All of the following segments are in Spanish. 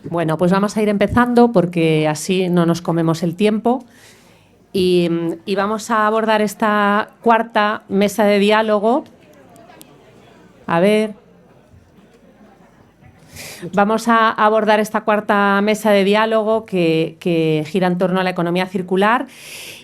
Bueno, pues vamos a ir empezando porque así no nos comemos el tiempo y vamos a abordar esta cuarta mesa de diálogo. A ver. Vamos a abordar esta cuarta mesa de diálogo que gira en torno a la economía circular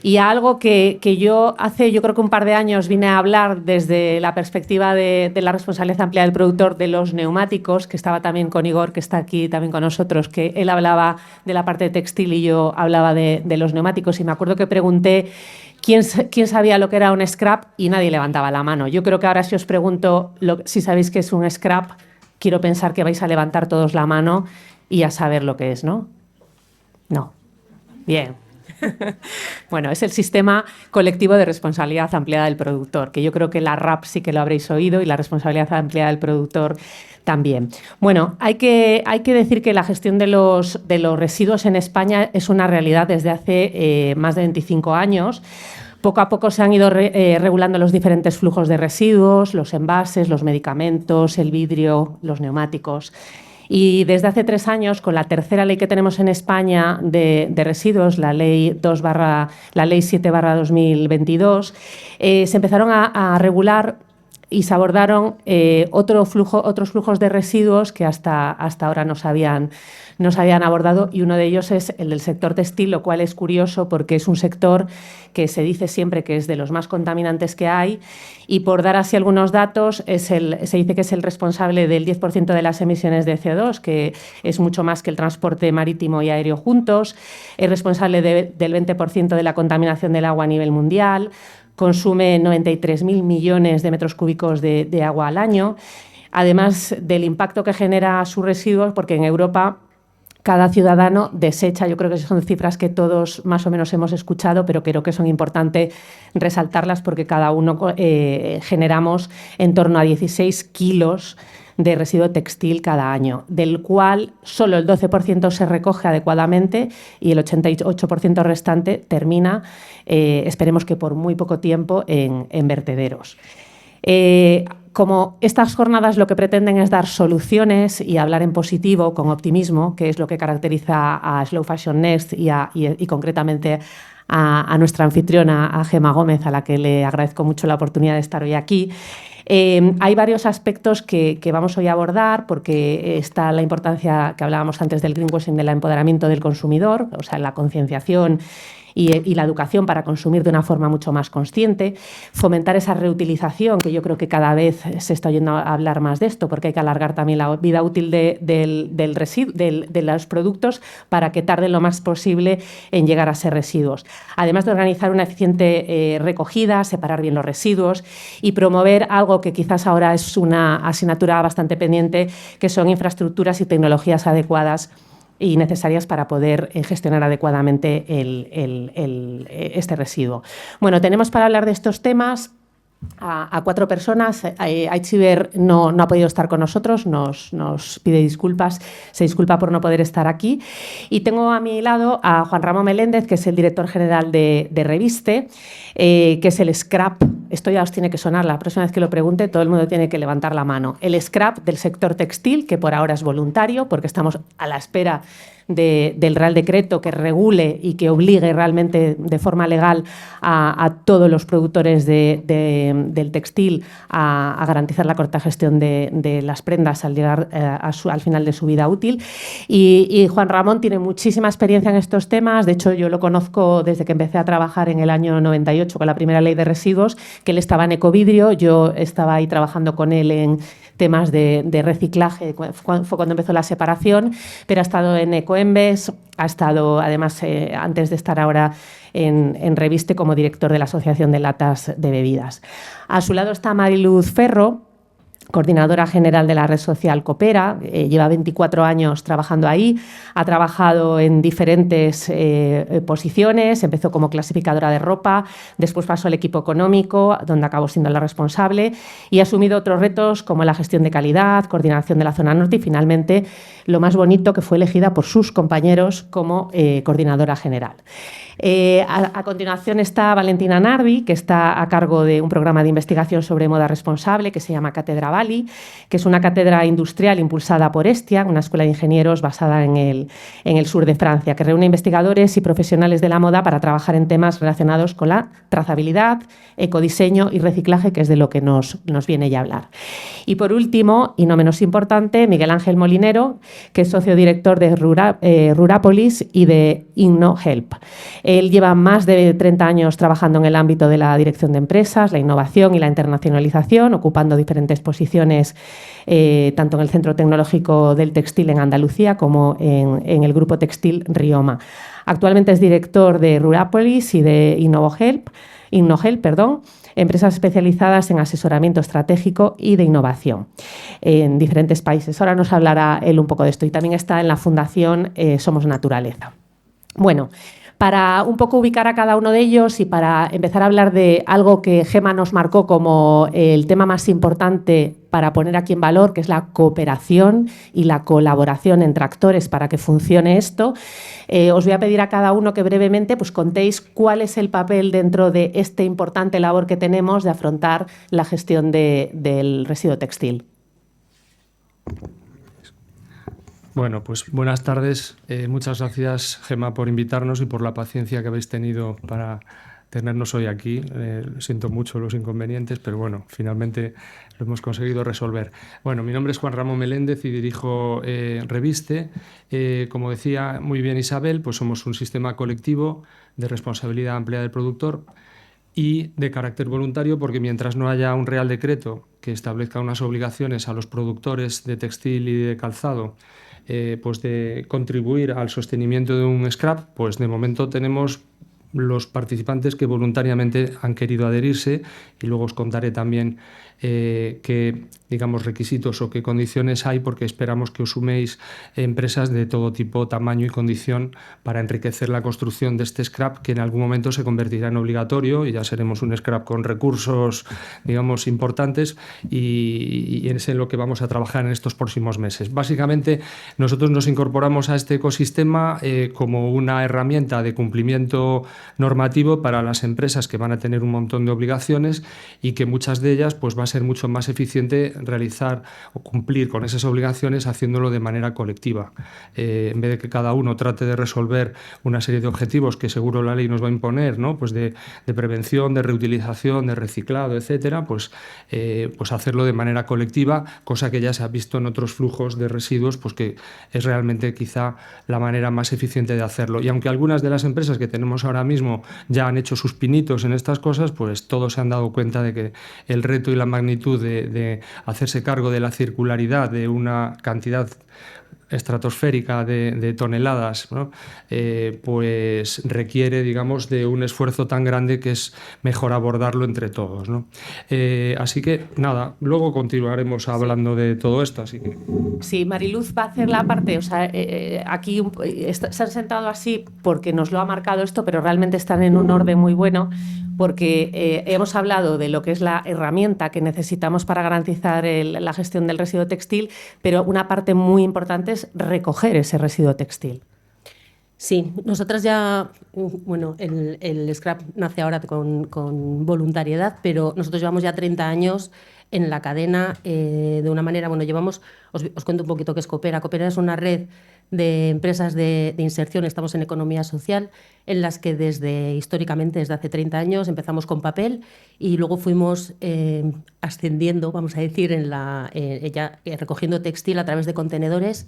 y a algo que yo creo que un par de años vine a hablar desde la perspectiva de la responsabilidad amplia del productor de los neumáticos, que estaba también con Igor, que está aquí también con nosotros, que él hablaba de la parte textil y yo hablaba de los neumáticos. Y me acuerdo que pregunté quién sabía lo que era un scrap y nadie levantaba la mano. Yo creo que ahora si os pregunto si sabéis qué es un scrap, quiero pensar que vais a levantar todos la mano y a saber lo que es, ¿no? No. Bien. Bueno, es el sistema colectivo de responsabilidad ampliada del productor, que yo creo que la RAP sí que lo habréis oído y la responsabilidad ampliada del productor también. Bueno, hay que decir que la gestión de los residuos en España es una realidad desde hace más de 25 años. Poco a poco se han ido regulando los diferentes flujos de residuos, los envases, los medicamentos, el vidrio, los neumáticos. Y desde hace 3 años, con la tercera ley que tenemos en España de residuos, la ley 7/2022, se empezaron a regular y se abordaron otros flujos de residuos que hasta ahora no se habían abordado, y uno de ellos es el del sector textil, lo cual es curioso porque es un sector que se dice siempre que es de los más contaminantes que hay, y por dar así algunos datos, se dice que es el responsable del 10% de las emisiones de CO2, que es mucho más que el transporte marítimo y aéreo juntos, es responsable del 20% de la contaminación del agua a nivel mundial, consume 93.000 millones de metros cúbicos de agua al año, además del impacto que genera sus residuos, porque en Europa cada ciudadano desecha, yo creo que son cifras que todos más o menos hemos escuchado, pero creo que son importantes resaltarlas porque cada uno generamos en torno a 16 kilos de residuo textil cada año, del cual solo el 12% se recoge adecuadamente y el 88% restante termina, esperemos que por muy poco tiempo, en vertederos. Como estas jornadas lo que pretenden es dar soluciones y hablar en positivo, con optimismo, que es lo que caracteriza a Slow Fashion Next y concretamente a nuestra anfitriona, a Gemma Gómez, a la que le agradezco mucho la oportunidad de estar hoy aquí. Hay varios aspectos que vamos hoy a abordar, porque está la importancia que hablábamos antes del greenwashing, del empoderamiento del consumidor, o sea, la concienciación y la educación para consumir de una forma mucho más consciente, fomentar esa reutilización, que yo creo que cada vez se está oyendo a hablar más de esto, porque hay que alargar también la vida útil de los productos para que tarden lo más posible en llegar a ser residuos. Además de organizar una eficiente recogida, separar bien los residuos y promover algo que quizás ahora es una asignatura bastante pendiente, que son infraestructuras y tecnologías adecuadas y necesarias para poder gestionar adecuadamente este residuo. Bueno, tenemos para hablar de estos temas a 4 personas. Aitziber no ha podido estar con nosotros, nos pide disculpas, se disculpa por no poder estar aquí. Y tengo a mi lado a Juan Ramón Meléndez, que es el director general de Reviste, que es el scrap. Esto ya os tiene que sonar, la próxima vez que lo pregunte todo el mundo tiene que levantar la mano. El scrap del sector textil, que por ahora es voluntario, porque estamos a la espera del Real Decreto que regule y que obligue realmente de forma legal a todos los productores del textil a garantizar la correcta gestión de las prendas al llegar al final de su vida útil. Y Juan Ramón tiene muchísima experiencia en estos temas. De hecho, yo lo conozco desde que empecé a trabajar en el año 98 con la primera ley de residuos, que él estaba en Ecovidrio, yo estaba ahí trabajando con él en temas de reciclaje, fue cuando empezó la separación, pero ha estado en Ecoembes, ha estado además, antes de estar ahora en Reviste, como director de la Asociación de Latas de Bebidas. A su lado está Mariluz Ferro, coordinadora general de la red social Coopera, lleva 24 años trabajando ahí, ha trabajado en diferentes posiciones, empezó como clasificadora de ropa, después pasó al equipo económico, donde acabó siendo la responsable, y ha asumido otros retos como la gestión de calidad, coordinación de la zona norte y finalmente, lo más bonito, que fue elegida por sus compañeros como coordinadora general. A continuación está Valentina Nardi, que está a cargo de un programa de investigación sobre moda responsable que se llama Cátedra Valley, que es una cátedra industrial impulsada por Hestia, una escuela de ingenieros basada en el sur de Francia, que reúne investigadores y profesionales de la moda para trabajar en temas relacionados con la trazabilidad, ecodiseño y reciclaje, que es de lo que nos viene ya a hablar. Y por último, y no menos importante, Miguel Ángel Molinero, que es socio director de Rurapolis y de InnoHelp. Él lleva más de 30 años trabajando en el ámbito de la dirección de empresas, la innovación y la internacionalización, ocupando diferentes posiciones tanto en el Centro Tecnológico del Textil en Andalucía como en el Grupo Textil Rioma. Actualmente es director de Rurapolis y de InnoHelp, empresas especializadas en asesoramiento estratégico y de innovación en diferentes países. Ahora nos hablará él un poco de esto y también está en la Fundación Somos Naturaleza. Bueno, para un poco ubicar a cada uno de ellos y para empezar a hablar de algo que Gemma nos marcó como el tema más importante para poner aquí en valor, que es la cooperación y la colaboración entre actores para que funcione esto, os voy a pedir a cada uno que brevemente pues, contéis cuál es el papel dentro de esta importante labor que tenemos de afrontar la gestión del residuo textil. Bueno, pues buenas tardes. Muchas gracias, Gemma, por invitarnos y por la paciencia que habéis tenido para tenernos hoy aquí. Siento mucho los inconvenientes, pero bueno, finalmente lo hemos conseguido resolver. Bueno, mi nombre es Juan Ramón Meléndez y dirijo Reviste. Como decía muy bien Isabel, pues somos un sistema colectivo de responsabilidad amplia del productor y de carácter voluntario, porque mientras no haya un Real Decreto que establezca unas obligaciones a los productores de textil y de calzado, pues de contribuir al sostenimiento de un scrap, pues de momento tenemos los participantes que voluntariamente han querido adherirse, y luego os contaré también qué, digamos, requisitos o qué condiciones hay, porque esperamos que os suméis empresas de todo tipo, tamaño y condición para enriquecer la construcción de este scrap, que en algún momento se convertirá en obligatorio y ya seremos un scrap con recursos, digamos, importantes, y es en lo que vamos a trabajar en estos próximos meses. Básicamente, nosotros nos incorporamos a este ecosistema como una herramienta de cumplimiento normativo para las empresas que van a tener un montón de obligaciones y que muchas de ellas pues va a ser mucho más eficiente realizar o cumplir con esas obligaciones haciéndolo de manera colectiva. En vez de que cada uno trate de resolver una serie de objetivos que seguro la ley nos va a imponer, ¿no? Pues de prevención, de reutilización, de reciclado, etcétera, pues hacerlo de manera colectiva, cosa que ya se ha visto en otros flujos de residuos, pues que es realmente quizá la manera más eficiente de hacerlo. Y aunque algunas de las empresas que tenemos ahora mismo ya han hecho sus pinitos en estas cosas, pues todos se han dado cuenta de que el reto y la magnitud de hacerse cargo de la circularidad de una cantidad estratosférica de toneladas, ¿no? Pues requiere, digamos, de un esfuerzo tan grande que es mejor abordarlo entre todos, ¿no? Así que, nada, luego continuaremos hablando de todo esto. Así que... Sí, Mariluz va a hacer la parte, o sea, aquí se han sentado así porque nos lo ha marcado esto, pero realmente están en un orden muy bueno, porque hemos hablado de lo que es la herramienta que necesitamos para garantizar la gestión del residuo textil, pero una parte muy importante es recoger ese residuo textil. Sí, nosotras ya, bueno, el scrap nace ahora con voluntariedad, pero nosotros llevamos ya 30 años en la cadena de una manera, bueno, llevamos, os cuento un poquito qué es Coopera. Coopera es una red de empresas de inserción, estamos en economía social, en las que históricamente, desde hace 30 años, empezamos con papel y luego fuimos ascendiendo, vamos a decir, recogiendo textil a través de contenedores,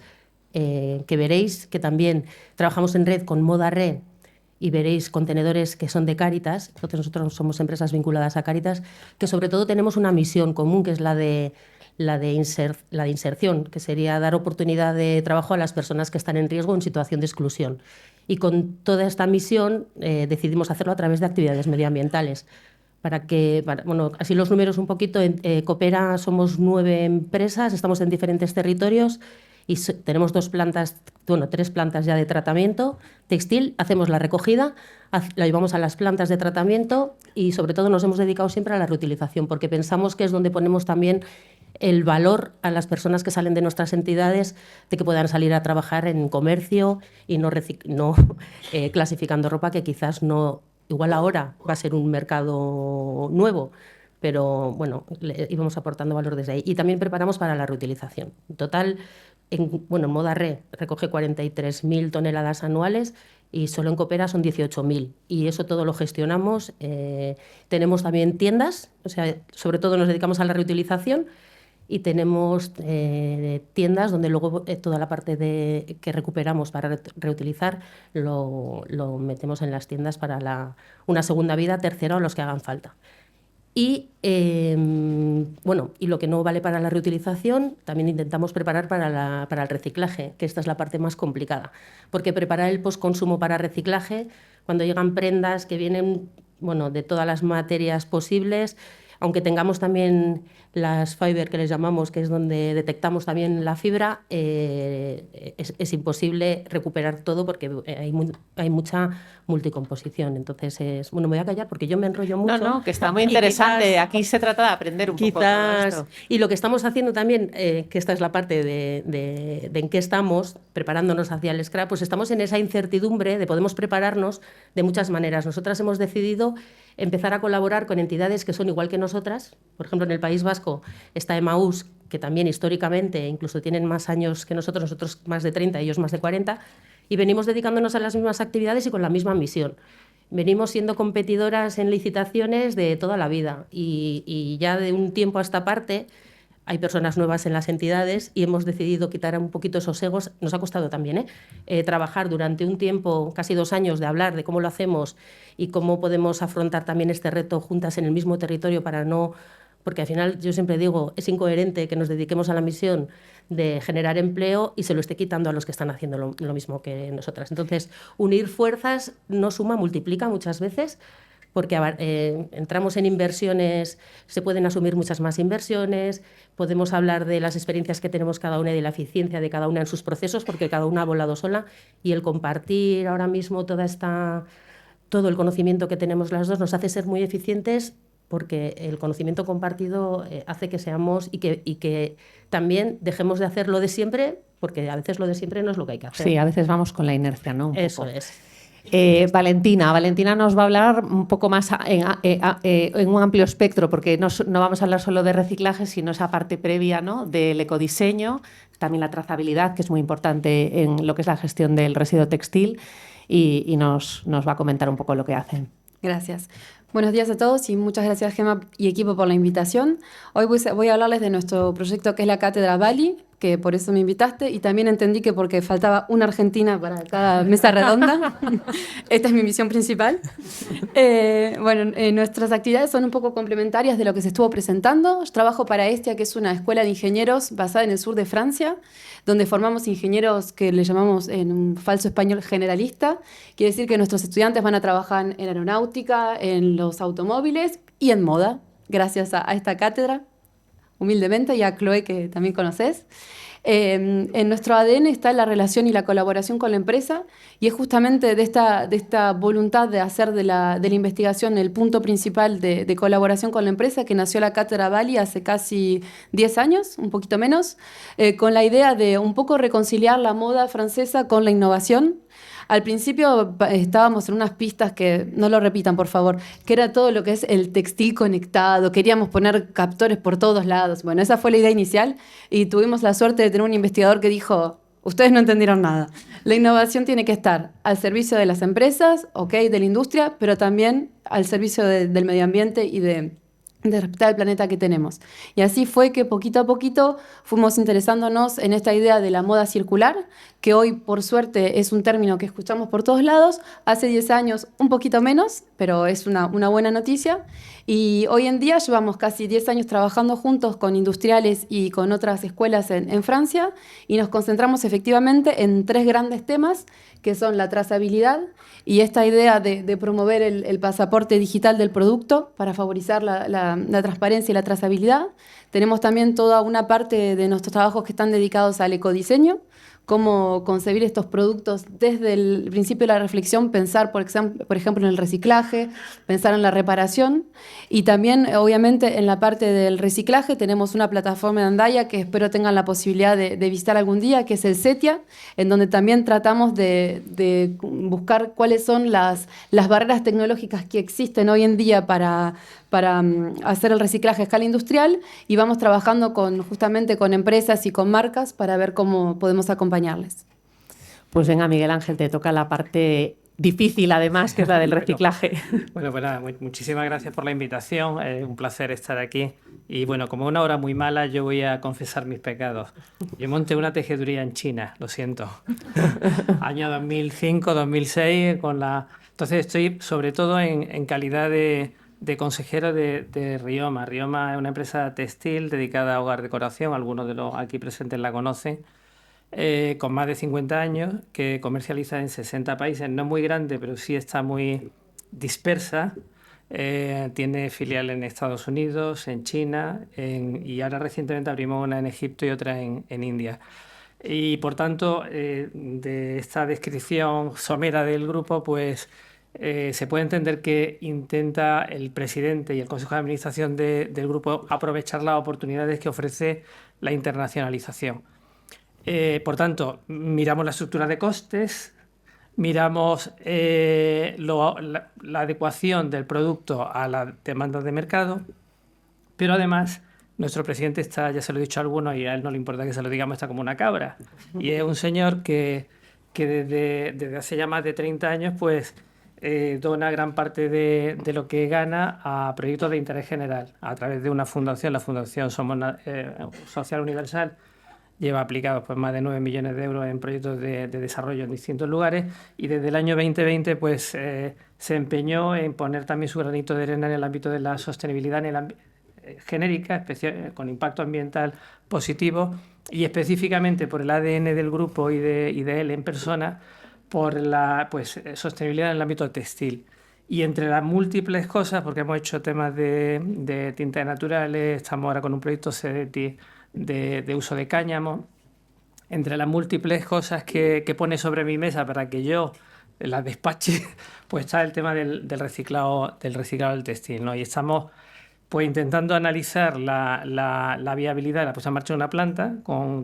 que veréis que también trabajamos en red con Moda Red y veréis contenedores que son de Cáritas. Nosotros somos empresas vinculadas a Cáritas, que sobre todo tenemos una misión común, que es la de inserción, que sería dar oportunidad de trabajo a las personas que están en riesgo o en situación de exclusión. Y con toda esta misión decidimos hacerlo a través de actividades medioambientales. Bueno, así los números un poquito, en Coopera somos 9 empresas, estamos en diferentes territorios y tenemos 3 plantas ya de tratamiento textil, hacemos la recogida, la llevamos a las plantas de tratamiento y sobre todo nos hemos dedicado siempre a la reutilización, porque pensamos que es donde ponemos también el valor a las personas que salen de nuestras entidades, de que puedan salir a trabajar en comercio y no clasificando ropa, que quizás no, igual ahora va a ser un mercado nuevo, pero bueno, íbamos aportando valor desde ahí. Y también preparamos para la reutilización. En total, en Moda Re recoge 43.000 toneladas anuales y solo en Coopera son 18.000. Y eso todo lo gestionamos. Tenemos también tiendas, o sea, sobre todo nos dedicamos a la reutilización, y tenemos tiendas donde luego toda la parte que recuperamos para reutilizar lo metemos en las tiendas para una segunda vida, tercera o los que hagan falta. Y, y lo que no vale para la reutilización, también intentamos preparar para el reciclaje, que esta es la parte más complicada. Porque preparar el postconsumo para reciclaje, cuando llegan prendas que vienen de todas las materias posibles, aunque tengamos también las fiber que les llamamos, que es donde detectamos también la fibra, es imposible recuperar todo porque hay mucha multicomposición. Entonces, me voy a callar porque yo me enrollo mucho. No, que está muy interesante. Aquí se trata de aprender un poco todo esto. Y lo que estamos haciendo también, que esta es la parte de en qué estamos, preparándonos hacia el scrap, pues estamos en esa incertidumbre de podemos prepararnos de muchas maneras. Nosotras hemos decidido empezar a colaborar con entidades que son igual que nosotras. Por ejemplo, en el País Vasco está Emaús, que también históricamente incluso tienen más años que nosotros más de 30, ellos más de 40, y venimos dedicándonos a las mismas actividades y con la misma misión. Venimos siendo competidoras en licitaciones de toda la vida y ya de un tiempo a esta parte hay personas nuevas en las entidades y hemos decidido quitar un poquito esos egos. Nos ha costado también trabajar durante un tiempo, casi 2 años, de hablar de cómo lo hacemos y cómo podemos afrontar también este reto juntas en el mismo territorio para no... Porque al final, yo siempre digo, es incoherente que nos dediquemos a la misión de generar empleo y se lo esté quitando a los que están haciendo lo mismo que nosotras. Entonces, unir fuerzas no suma, multiplica muchas veces, porque entramos en inversiones, se pueden asumir muchas más inversiones, podemos hablar de las experiencias que tenemos cada una y de la eficiencia de cada una en sus procesos, porque cada una ha volado sola, y el compartir ahora mismo todo el conocimiento que tenemos las dos nos hace ser muy eficientes, porque el conocimiento compartido hace que seamos y que también dejemos de hacer lo de siempre, porque a veces lo de siempre no es lo que hay que hacer. Sí, a veces vamos con la inercia, ¿no? Eso es. Valentina nos va a hablar un poco más en un amplio espectro, porque no vamos a hablar solo de reciclaje, sino esa parte previa, ¿no?, del ecodiseño, también la trazabilidad, que es muy importante en lo que es la gestión del residuo textil, y nos va a comentar un poco lo que hacen. Gracias. Buenos días a todos y muchas gracias, Gemma y equipo, por la invitación. Hoy voy a hablarles de nuestro proyecto, que es la Cátedra Bali, que por eso me invitaste, y también entendí que porque faltaba una argentina para cada mesa redonda. Esta es mi misión principal. Nuestras actividades son un poco complementarias de lo que se estuvo presentando. Yo trabajo para Hestia, que es una escuela de ingenieros basada en el sur de Francia, donde formamos ingenieros que le llamamos, en un falso español, generalista. Quiere decir que nuestros estudiantes van a trabajar en aeronáutica, en los automóviles y en moda, gracias a esta cátedra, humildemente, y a Chloe, que también conoces. En nuestro ADN está la relación y la colaboración con la empresa, y es justamente de esta voluntad de hacer de la investigación el punto principal de colaboración con la empresa que nació la Cátedra Bali hace casi 10 años, un poquito menos, con la idea de un poco reconciliar la moda francesa con la innovación. Al principio estábamos en unas pistas que, no lo repitan por favor, que era todo lo que es el textil conectado, queríamos poner captores por todos lados. Bueno, esa fue la idea inicial, y tuvimos la suerte de tener un investigador que dijo: ustedes no entendieron nada. La innovación tiene que estar al servicio de las empresas, de la industria, pero también al servicio del medio ambiente y de respetar el planeta que tenemos. Y así fue que poquito a poquito fuimos interesándonos en esta idea de la moda circular, que hoy, por suerte, es un término que escuchamos por todos lados. Hace 10 años un poquito menos, pero es una buena noticia. Y hoy en día llevamos casi 10 años trabajando juntos con industriales y con otras escuelas en Francia, y nos concentramos efectivamente en 3 grandes temas, que son la trazabilidad y esta idea de promover el pasaporte digital del producto para favorizar la transparencia y la trazabilidad. Tenemos también toda una parte de nuestros trabajos que están dedicados al ecodiseño, cómo concebir estos productos desde el principio de la reflexión, pensar, por ejemplo, en el reciclaje, pensar en la reparación, y también, obviamente, en la parte del reciclaje tenemos una plataforma de Andaya que espero tengan la posibilidad de visitar algún día, que es el CETIA, en donde también tratamos de buscar cuáles son las barreras tecnológicas que existen hoy en día para para hacer el reciclaje a escala industrial y vamos trabajando justamente con empresas y con marcas para ver cómo podemos acompañarles. Pues venga, Miguel Ángel, te toca la parte difícil, además, que es la del reciclaje. Bueno, pues nada, muchísimas gracias por la invitación. Es un placer estar aquí. Y bueno, como una hora muy mala, yo voy a confesar mis pecados. Yo monté una tejeduría en China, lo siento. Año 2005, 2006, Entonces estoy sobre todo en calidad de consejero de Rioma. Rioma es una empresa textil dedicada a hogar decoración. Algunos de los aquí presentes la conocen. Con más de 50 años, que comercializa en 60 países. No es muy grande, pero sí está muy dispersa. Tiene filiales en Estados Unidos, en China, y ahora recientemente abrimos una en Egipto y otra en India. Y por tanto, de esta descripción somera del grupo, pues se puede entender que intenta el presidente y el Consejo de Administración del grupo aprovechar las oportunidades que ofrece la internacionalización. Por tanto, miramos la estructura de costes, miramos la adecuación del producto a la demanda de mercado, pero además nuestro presidente está, ya se lo he dicho a algunos y a él no le importa que se lo digamos, está como una cabra. Y es un señor que desde hace ya más de 30 años pues dona gran parte de lo que gana a proyectos de interés general a través de una fundación, la Fundación Somos Social Universal. Lleva aplicados pues, más de 9 millones de euros en proyectos de desarrollo en distintos lugares y desde el año 2020 pues, se empeñó en poner también su granito de arena en el ámbito de la sostenibilidad genérica, con impacto ambiental positivo y específicamente por el ADN del grupo y de él en persona, por la sostenibilidad en el ámbito textil. Y entre las múltiples cosas, porque hemos hecho temas de tintas naturales, estamos ahora con un proyecto CEDETI de uso de cáñamo, entre las múltiples cosas que pone sobre mi mesa para que yo las despache, pues está el tema del reciclado del textil, ¿no? Y estamos pues intentando analizar la viabilidad de la puesta en marcha de una planta.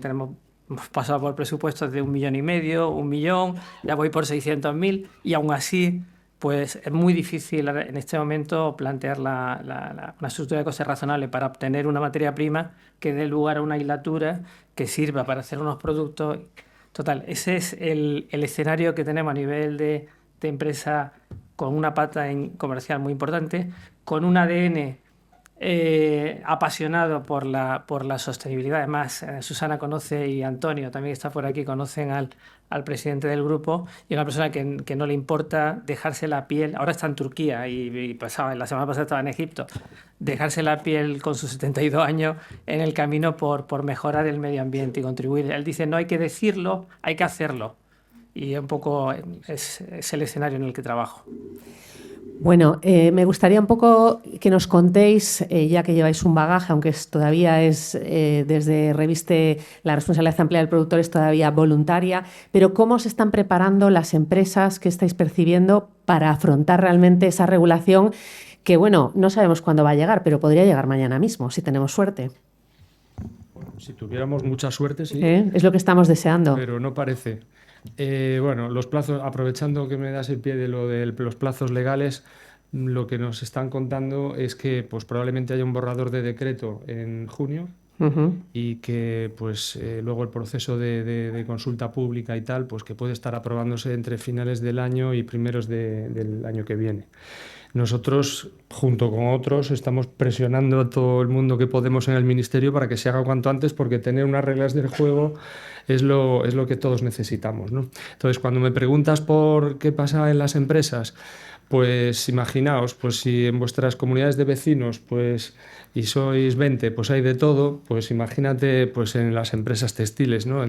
Hemos pasado por presupuestos de 1,5 millones, 1 millón, ya voy por 600.000 y aún así pues es muy difícil en este momento plantear una estructura de costes razonable para obtener una materia prima que dé lugar a una hilatura que sirva para hacer unos productos. Total, ese es el escenario que tenemos a nivel de empresa con una pata comercial muy importante, con un ADN apasionado por la sostenibilidad. Además, Susana conoce y Antonio también está por aquí, conocen al presidente del grupo y una persona que no le importa dejarse la piel. Ahora está en Turquía y la semana pasada estaba en Egipto. Dejarse la piel con sus 72 años en el camino por mejorar el medio ambiente y contribuir. Él dice, no hay que decirlo, hay que hacerlo. Y un poco es el escenario en el que trabajo. Bueno, me gustaría un poco que nos contéis, ya que lleváis un bagaje, aunque todavía es desde Reviste, la responsabilidad amplia del productor es todavía voluntaria, pero ¿cómo se están preparando las empresas que estáis percibiendo para afrontar realmente esa regulación que, bueno, no sabemos cuándo va a llegar, pero podría llegar mañana mismo, si tenemos suerte? Bueno, si tuviéramos mucha suerte, sí. Es lo que estamos deseando. Pero no parece. Bueno, los plazos, aprovechando que me das el pie de lo de los plazos legales, lo que nos están contando es que pues, probablemente haya un borrador de decreto en junio y que pues, luego el proceso de consulta pública y tal, pues que puede estar aprobándose entre finales del año y primeros del año que viene. Nosotros, junto con otros, estamos presionando a todo el mundo que podemos en el Ministerio para que se haga cuanto antes, porque tener unas reglas del juego es lo que todos necesitamos, ¿no? Entonces, cuando me preguntas por qué pasa en las empresas, pues imaginaos, pues si en vuestras comunidades de vecinos pues, y sois 20, pues hay de todo, pues imagínate pues en las empresas textiles, ¿no?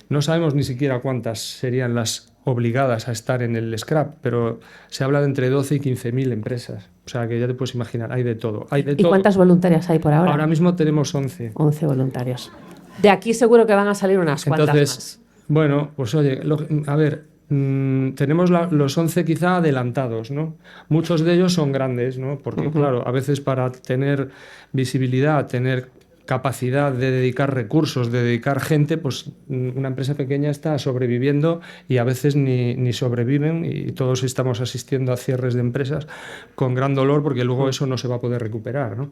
No sabemos ni siquiera cuántas serían las obligadas a estar en el scrap, pero se habla de entre 12 y 15.000 empresas. O sea, que ya te puedes imaginar, hay de todo. ¿Y cuántas voluntarias hay por ahora? Ahora mismo tenemos 11. 11 voluntarios. De aquí seguro que van a salir unas cuantas más. Bueno, pues oye, a ver, tenemos los 11 quizá adelantados, ¿no? Muchos de ellos son grandes, ¿no? Porque, claro, a veces para tener visibilidad, tener capacidad de dedicar recursos, de dedicar gente, pues una empresa pequeña está sobreviviendo y a veces ni sobreviven, y todos estamos asistiendo a cierres de empresas con gran dolor porque luego eso no se va a poder recuperar, ¿no?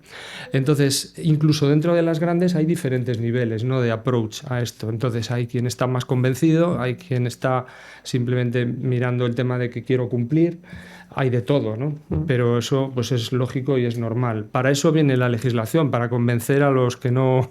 Entonces, incluso dentro de las grandes hay diferentes niveles, ¿no?, de approach a esto. Entonces, hay quien está más convencido, hay quien está simplemente mirando el tema de que quiero cumplir. Hay de todo, ¿no? Pero eso pues es lógico y es normal. Para eso viene la legislación, para convencer a los que no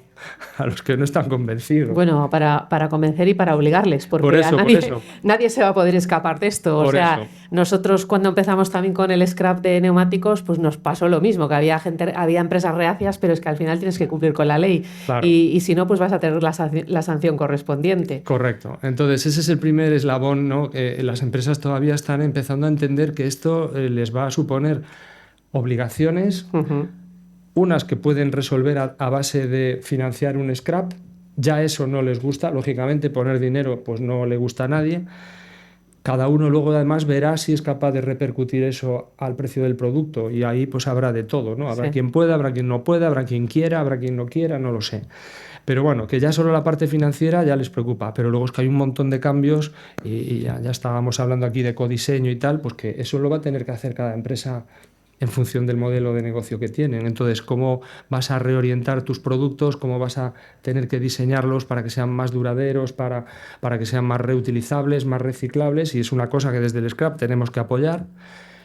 están convencidos. Bueno, para convencer y para obligarles, porque Por eso, a por eso. nadie se va a poder escapar de esto. O Por sea, eso. nosotros cuando empezamos también con el scrap de neumáticos, pues nos pasó lo mismo, que había empresas reacias, pero es que al final tienes que cumplir con la ley. Claro. Y si no, pues vas a tener la sanción correspondiente. Correcto. Entonces, ese es el primer eslabón, ¿no? Las empresas todavía están empezando a entender que esto les va a suponer obligaciones, unas que pueden resolver a base de financiar un scrap. Ya eso no les gusta, lógicamente poner dinero pues no le gusta a nadie. Cada uno luego además verá si es capaz de repercutir eso al precio del producto, y ahí pues habrá de todo, ¿no? Habrá quien pueda, habrá quien no pueda, habrá quien quiera, habrá quien no quiera, no lo sé. Pero bueno, que ya solo la parte financiera ya les preocupa, pero luego es que hay un montón de cambios y ya estábamos hablando aquí de codiseño y tal, pues que eso lo va a tener que hacer cada empresa en función del modelo de negocio que tienen. Entonces, ¿cómo vas a reorientar tus productos? ¿Cómo vas a tener que diseñarlos para que sean más duraderos, para que sean más reutilizables, más reciclables? Y es una cosa que desde el scrap tenemos que apoyar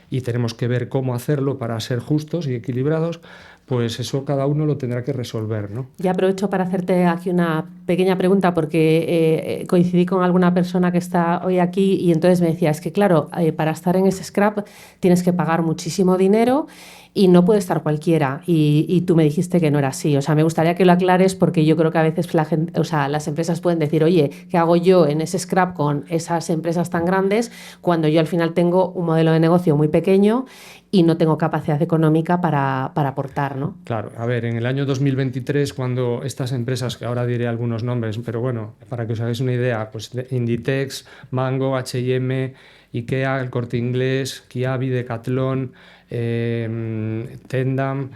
y tenemos que ver cómo hacerlo para ser justos y equilibrados. Pues eso cada uno lo tendrá que resolver, ¿no? Ya aprovecho para hacerte aquí una pequeña pregunta, porque coincidí con alguna persona que está hoy aquí y entonces me decía, es que claro, para estar en ese scrap tienes que pagar muchísimo dinero y no puede estar cualquiera. Y tú me dijiste que no era así. O sea, me gustaría que lo aclares, porque yo creo que a veces la gente, o sea, las empresas pueden decir, oye, ¿qué hago yo en ese scrap con esas empresas tan grandes cuando yo al final tengo un modelo de negocio muy pequeño y no tengo capacidad económica para aportar, ¿no? Claro, a ver, en el año 2023, cuando estas empresas, que ahora diré algunos nombres, pero bueno, para que os hagáis una idea, pues Inditex, Mango, H&M, Ikea, El Corte Inglés, Kiabi, Decathlon, Tendam,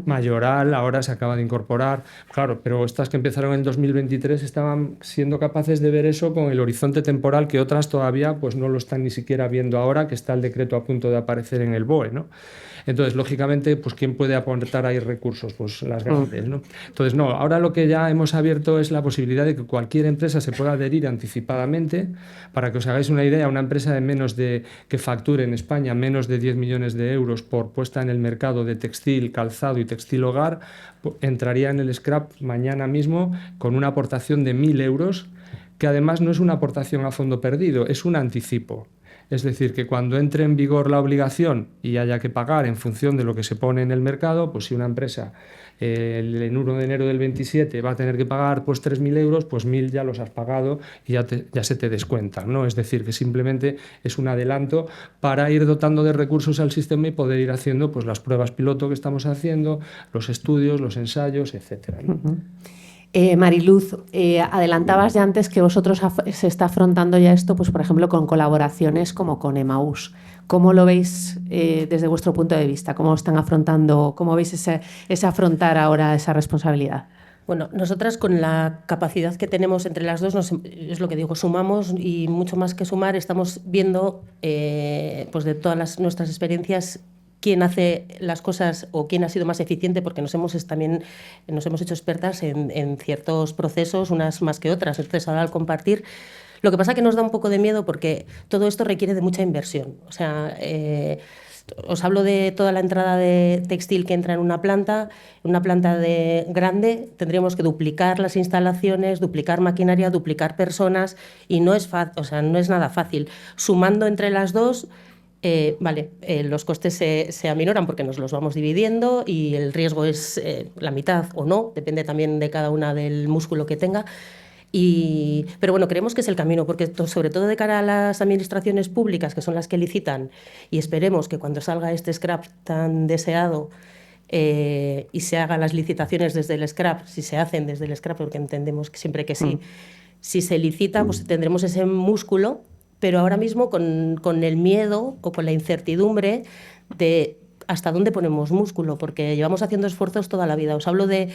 Mayoral, ahora se acaba de incorporar. Claro, pero estas que empezaron en 2023 estaban siendo capaces de ver eso con el horizonte temporal que otras todavía pues no lo están ni siquiera viendo ahora, que está el decreto a punto de aparecer en el BOE, ¿no? Entonces, lógicamente, pues ¿quién puede aportar ahí recursos? Pues las grandes, ¿no? Entonces, no, ahora lo que ya hemos abierto es la posibilidad de que cualquier empresa se pueda adherir anticipadamente. Para que os hagáis una idea, una empresa que facture en España menos de 10 millones de euros por puesta en el mercado de textil, calzado y textil hogar, entraría en el scrap mañana mismo con una aportación de 1.000 euros, que además no es una aportación a fondo perdido, es un anticipo. Es decir, que cuando entre en vigor la obligación y haya que pagar en función de lo que se pone en el mercado, pues si una empresa el 1 de enero del 27 va a tener que pagar pues 3.000 euros, pues 1.000 ya los has pagado y ya se te descuentan, ¿no? Es decir, que simplemente es un adelanto para ir dotando de recursos al sistema y poder ir haciendo pues las pruebas piloto que estamos haciendo, los estudios, los ensayos, etcétera, ¿no? Mariluz, adelantabas ya antes que vosotros se está afrontando ya esto, pues por ejemplo, con colaboraciones como con Emaús. ¿Cómo lo veis desde vuestro punto de vista? ¿Cómo están afrontando, cómo veis ese afrontar ahora esa responsabilidad? Bueno, nosotras con la capacidad que tenemos entre las dos, es lo que digo, sumamos, y mucho más que sumar, estamos viendo pues de todas nuestras experiencias quién hace las cosas o quién ha sido más eficiente, porque nos hemos hecho expertas en ciertos procesos, unas más que otras. Entonces, ahora al compartir, lo que pasa es que nos da un poco de miedo porque todo esto requiere de mucha inversión. O sea, os hablo de toda la entrada de textil que entra en una planta grande, tendríamos que duplicar las instalaciones, duplicar maquinaria, duplicar personas, y no es nada fácil. Sumando entre las dos, los costes se aminoran porque nos los vamos dividiendo y el riesgo es la mitad o no, depende también de cada una del músculo que tenga. Pero bueno, creemos que es el camino, porque sobre todo de cara a las administraciones públicas, que son las que licitan, y esperemos que cuando salga este scrap tan deseado y se hagan las licitaciones desde el scrap, si se hacen desde el scrap, porque entendemos que siempre que sí, si se licita, pues tendremos ese músculo, pero ahora mismo con el miedo o con la incertidumbre de hasta dónde ponemos músculo, porque llevamos haciendo esfuerzos toda la vida. Os hablo de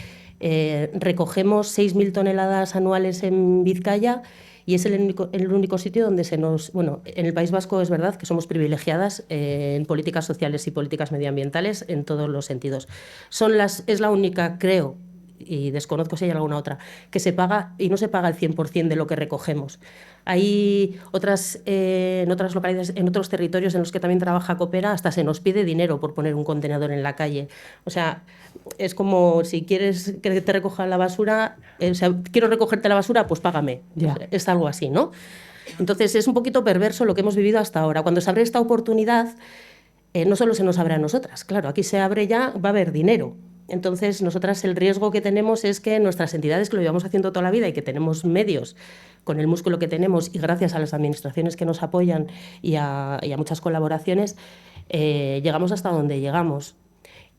recogemos 6.000 toneladas anuales en Vizcaya y es el único sitio donde se nos... Bueno, en el País Vasco es verdad que somos privilegiadas en políticas sociales y políticas medioambientales en todos los sentidos. Es la única, creo, y desconozco si hay alguna otra, que se paga y no se paga el 100% de lo que recogemos. Hay en otras localidades, en otros territorios en los que también trabaja Coopera, hasta se nos pide dinero por poner un contenedor en la calle. O sea, es como si quieres que te recoja la basura, o sea, quiero recogerte la basura, pues págame. Ya. Es algo así, ¿no? Entonces es un poquito perverso lo que hemos vivido hasta ahora. Cuando se abre esta oportunidad, no solo se nos abre a nosotras, claro, aquí se abre ya, va a haber dinero. Entonces, nosotras el riesgo que tenemos es que nuestras entidades, que lo llevamos haciendo toda la vida y que tenemos medios con el músculo que tenemos y gracias a las administraciones que nos apoyan y a muchas colaboraciones, llegamos hasta donde llegamos.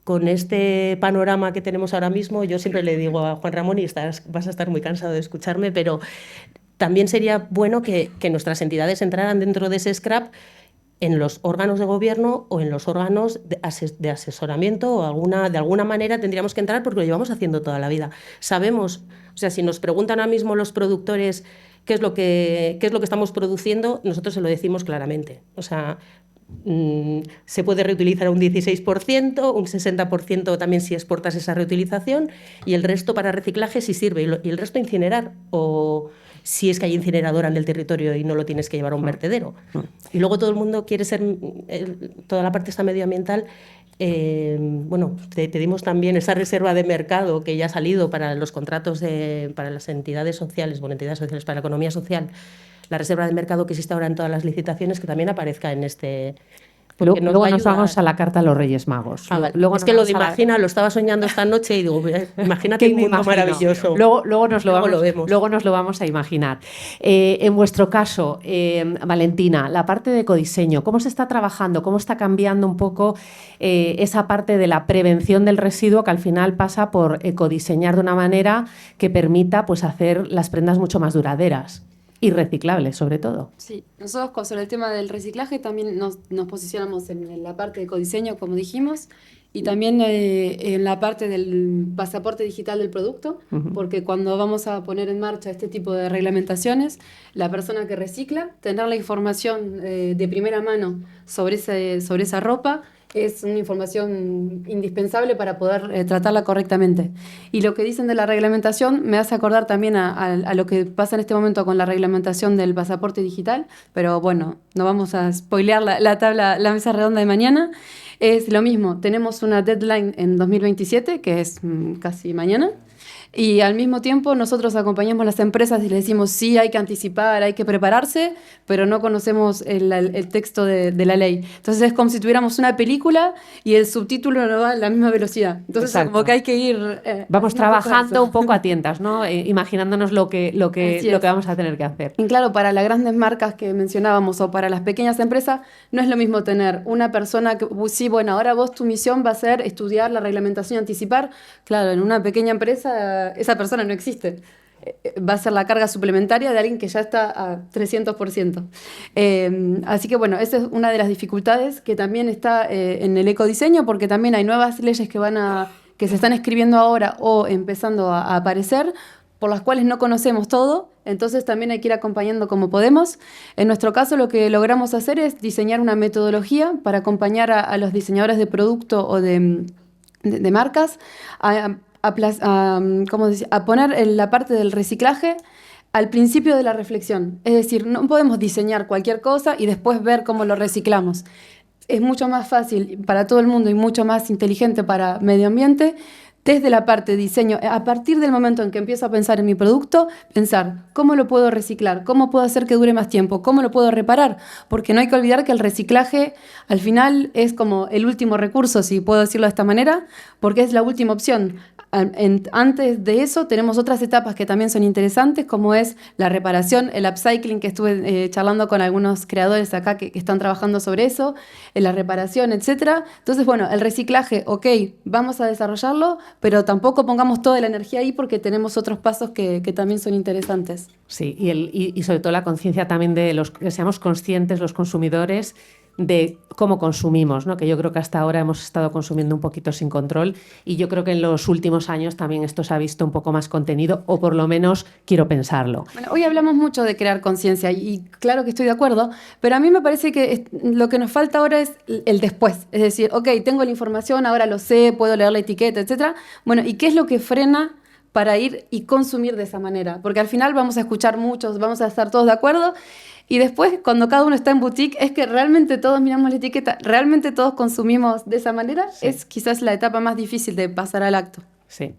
Con este panorama que tenemos ahora mismo, yo siempre le digo a Juan Ramón, y vas a estar muy cansado de escucharme, pero también sería bueno que nuestras entidades entraran dentro de ese scrap en los órganos de gobierno o en los órganos de asesoramiento o de alguna manera tendríamos que entrar porque lo llevamos haciendo toda la vida. Sabemos, o sea, si nos preguntan ahora mismo los productores qué es lo que estamos produciendo, nosotros se lo decimos claramente. O sea, se puede reutilizar un 16%, un 60% también si exportas esa reutilización y el resto para reciclaje si sirve y el resto incinerar o si es que hay incineradora en el territorio y no lo tienes que llevar a un vertedero. Y luego todo el mundo quiere ser, toda la parte esta medioambiental, bueno, pedimos también esa reserva de mercado que ya ha salido para los contratos para las entidades sociales, bueno, entidades sociales para la economía social, la reserva de mercado que existe ahora en todas las licitaciones, que también aparezca en este... Luego nos vamos a la carta a los Reyes Magos. Luego es que lo de Imagina, lo estaba soñando esta noche y digo, imagínate un mundo maravilloso. Luego nos lo vamos a imaginar. En vuestro caso, Valentina, la parte de ecodiseño, ¿cómo se está trabajando? ¿Cómo está cambiando un poco esa parte de la prevención del residuo que al final pasa por ecodiseñar de una manera que permita pues, hacer las prendas mucho más duraderas? Y reciclables, sobre todo. Sí, nosotros sobre el tema del reciclaje también nos posicionamos en la parte de ecodiseño, como dijimos, y también en la parte del pasaporte digital del producto, porque cuando vamos a poner en marcha este tipo de reglamentaciones, la persona que recicla, tener la información de primera mano sobre esa ropa, es una información indispensable para poder tratarla correctamente. Y lo que dicen de la reglamentación me hace acordar también a lo que pasa en este momento con la reglamentación del pasaporte digital, pero bueno, no vamos a spoilear la mesa redonda de mañana. Es lo mismo, tenemos una deadline en 2027, que es casi mañana, y al mismo tiempo nosotros acompañamos a las empresas y les decimos sí, hay que anticipar, hay que prepararse, pero no conocemos el texto de la ley. Entonces es como si tuviéramos una película y el subtítulo no va a la misma velocidad. Entonces como que hay que ir... vamos trabajando un poco a tientas, ¿no? Imaginándonos lo que vamos a tener que hacer. Y claro, para las grandes marcas que mencionábamos o para las pequeñas empresas, no es lo mismo tener una persona que, sí, bueno, ahora tu misión va a ser estudiar la reglamentación y anticipar. Claro, en una pequeña empresa esa persona no existe. Va a ser la carga suplementaria de alguien que ya está a 300%. Así que bueno, esa es una de las dificultades que también está en el ecodiseño, porque también hay nuevas leyes que se están escribiendo ahora o empezando a aparecer, por las cuales no conocemos todo, entonces también hay que ir acompañando como podemos. En nuestro caso lo que logramos hacer es diseñar una metodología para acompañar a los diseñadores de producto o de marcas a poner la parte del reciclaje al principio de la reflexión. Es decir, no podemos diseñar cualquier cosa y después ver cómo lo reciclamos. Es mucho más fácil para todo el mundo y mucho más inteligente para medio ambiente desde la parte de diseño, a partir del momento en que empiezo a pensar en mi producto, pensar cómo lo puedo reciclar, cómo puedo hacer que dure más tiempo, cómo lo puedo reparar, porque no hay que olvidar que el reciclaje al final es como el último recurso, si puedo decirlo de esta manera, porque es la última opción. Antes de eso tenemos otras etapas que también son interesantes, como es la reparación, el upcycling, que estuve charlando con algunos creadores acá que están trabajando sobre eso, la reparación, etc. Entonces, bueno, el reciclaje, ok, vamos a desarrollarlo, pero tampoco pongamos toda la energía ahí porque tenemos otros pasos que también son interesantes. Sí, y sobre todo la conciencia también de los que seamos conscientes, los consumidores, de cómo consumimos, ¿no? Que yo creo que hasta ahora hemos estado consumiendo un poquito sin control y yo creo que en los últimos años también esto se ha visto un poco más contenido, o por lo menos quiero pensarlo. Bueno, hoy hablamos mucho de crear conciencia y claro que estoy de acuerdo, pero a mí me parece que lo que nos falta ahora es el después. Es decir, ok, tengo la información, ahora lo sé, puedo leer la etiqueta, etcétera. Bueno, ¿y qué es lo que frena para ir y consumir de esa manera? Porque al final vamos a escuchar muchos, vamos a estar todos de acuerdo. Y después, cuando cada uno está en boutique, es que realmente todos miramos la etiqueta, realmente todos consumimos de esa manera. Sí. Es quizás la etapa más difícil de pasar al acto. Sí.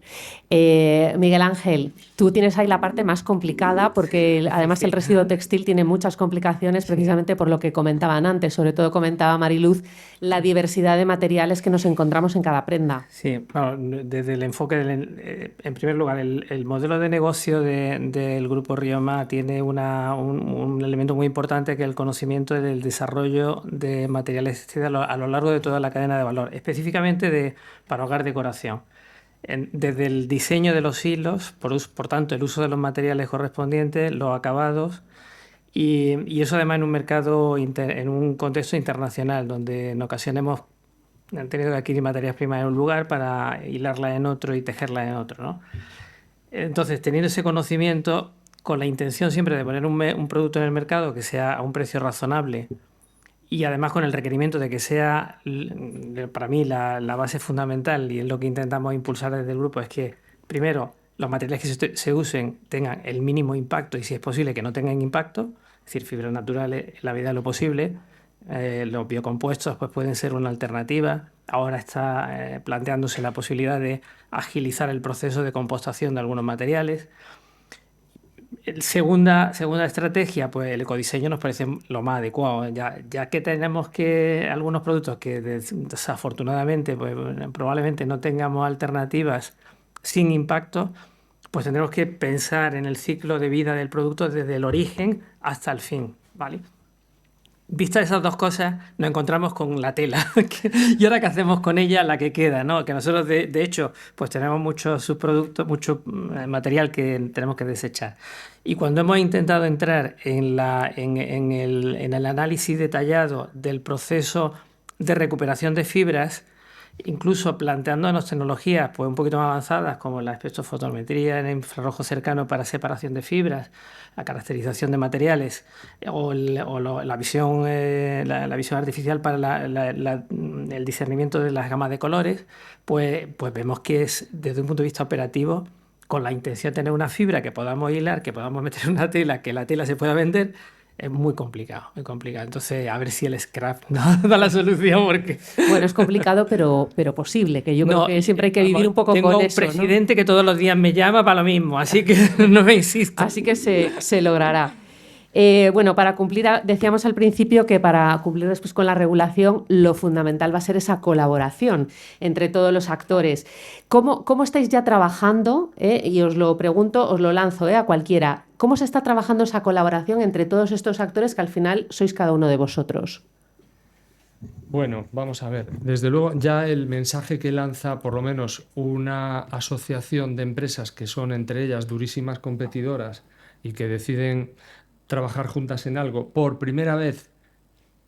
Miguel Ángel, tú tienes ahí la parte más complicada porque además el residuo textil tiene muchas complicaciones precisamente por lo que comentaban antes, sobre todo comentaba Mariluz, la diversidad de materiales que nos encontramos en cada prenda. Sí, bueno, desde el enfoque, en primer lugar, el modelo de negocio del Grupo Rioma tiene un elemento muy importante, que es el conocimiento del desarrollo de materiales textiles a lo largo de toda la cadena de valor, específicamente para hogar decoración. Desde el diseño de los hilos, por tanto el uso de los materiales correspondientes, los acabados, y eso además en un mercado, en un contexto internacional, donde en ocasiones han tenido que adquirir materias primas en un lugar para hilarlas en otro y tejerlas en otro, ¿no? Entonces, teniendo ese conocimiento, con la intención siempre de poner un producto en el mercado que sea a un precio razonable, y además con el requerimiento de que sea, para mí, la base fundamental, y es lo que intentamos impulsar desde el grupo, es que, primero, los materiales que se usen tengan el mínimo impacto y, si es posible, que no tengan impacto, es decir, fibras naturales en la medida de lo posible. Los biocompuestos pues, pueden ser una alternativa. Ahora está planteándose la posibilidad de agilizar el proceso de compostación de algunos materiales. Segunda estrategia, pues el ecodiseño nos parece lo más adecuado, ya que tenemos algunos productos que desafortunadamente pues, probablemente no tengamos alternativas sin impacto, pues tendremos que pensar en el ciclo de vida del producto desde el origen hasta el fin, ¿vale? Vistas esas dos cosas, nos encontramos con la tela. ¿Y ahora qué hacemos con ella, la que queda, ¿no? Que nosotros, de hecho, pues tenemos muchos subproductos, mucho material que tenemos que desechar. Y cuando hemos intentado entrar en el análisis detallado del proceso de recuperación de fibras, incluso planteándonos tecnologías pues, un poquito más avanzadas, como la espectrofotometría en infrarrojo cercano para separación de fibras, la caracterización de materiales o la visión artificial para el discernimiento de las gamas de colores, pues vemos que es, desde un punto de vista operativo, con la intención de tener una fibra que podamos hilar, que podamos meter en una tela, que la tela se pueda vender, es muy complicado, muy complicado. Entonces, a ver si el scrap nos da la solución, porque... Bueno, es complicado, pero posible, que yo creo que siempre hay que vivir un poco con eso. Tengo un presidente, ¿no?, que todos los días me llama para lo mismo, así que no me insisto. Así que se logrará. Bueno, para cumplir, decíamos al principio que para cumplir después con la regulación, lo fundamental va a ser esa colaboración entre todos los actores. ¿Cómo estáis ya trabajando? Y os lo pregunto, os lo lanzo a cualquiera. ¿Cómo se está trabajando esa colaboración entre todos estos actores que al final sois cada uno de vosotros? Bueno, vamos a ver. Desde luego, ya el mensaje que lanza por lo menos una asociación de empresas que son entre ellas durísimas competidoras y que deciden trabajar juntas en algo por primera vez,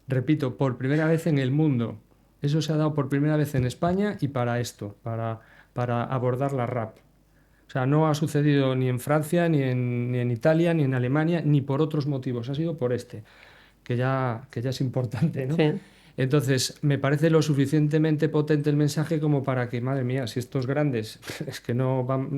repito, por primera vez en el mundo. Eso se ha dado por primera vez en España y para esto, para abordar la RAP. O sea, no ha sucedido ni en Francia, ni en Italia, ni en Alemania, ni por otros motivos. Ha sido por que ya es importante, ¿no? Sí. Entonces, me parece lo suficientemente potente el mensaje como para que, madre mía, si estos grandes es que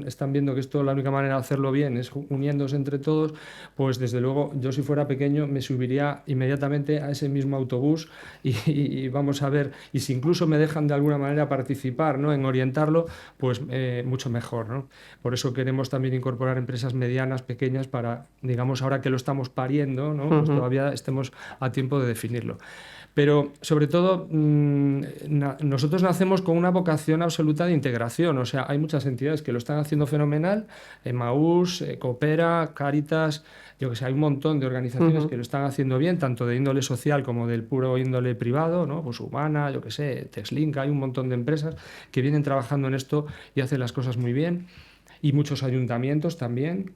están viendo que esto, la única manera de hacerlo bien es uniéndose entre todos, pues desde luego yo, si fuera pequeño, me subiría inmediatamente a ese mismo autobús y vamos a ver, y si incluso me dejan de alguna manera participar, ¿no?, en orientarlo, pues mucho mejor, ¿no? Por eso queremos también incorporar empresas medianas, pequeñas, para, digamos, ahora que lo estamos pariendo, ¿no?, pues todavía estemos a tiempo de definirlo. Pero, sobre todo, nosotros nacemos con una vocación absoluta de integración. O sea, hay muchas entidades que lo están haciendo fenomenal, Emaús, Coopera, Cáritas, yo que sé, hay un montón de organizaciones que lo están haciendo bien, tanto de índole social como del puro índole privado, ¿no? Pues Humana, yo que sé, Texlink, hay un montón de empresas que vienen trabajando en esto y hacen las cosas muy bien. Y muchos ayuntamientos también.